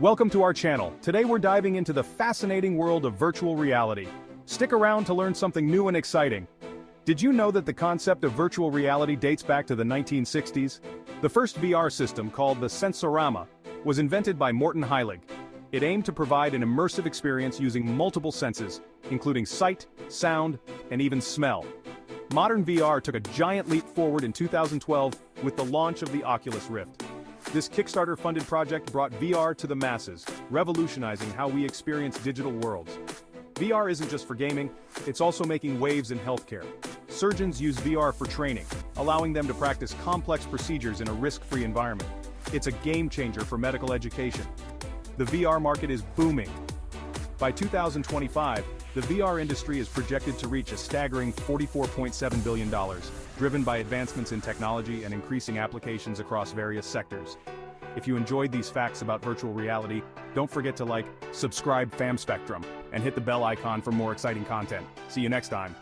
Welcome to our channel. Today we're diving into the fascinating world of virtual reality. Stick around to learn something new and exciting. Did you know that the concept of virtual reality dates back to the 1960s? The first VR system, called the Sensorama, was invented by Morton Heilig. It aimed to provide an immersive experience using multiple senses, including sight, sound, and even smell. Modern VR took a giant leap forward in 2012 with the launch of the Oculus Rift. This Kickstarter-funded project brought VR to the masses, revolutionizing how we experience digital worlds. VR isn't just for gaming, it's also making waves in healthcare. Surgeons use VR for training, allowing them to practice complex procedures in a risk-free environment. It's a game-changer for medical education. The VR market is booming. By 2025, the VR industry is projected to reach a staggering $44.7 billion, driven by advancements in technology and increasing applications across various sectors. If you enjoyed these facts about virtual reality, don't forget to subscribe Fam Spectrum, and hit the bell icon for more exciting content. See you next time.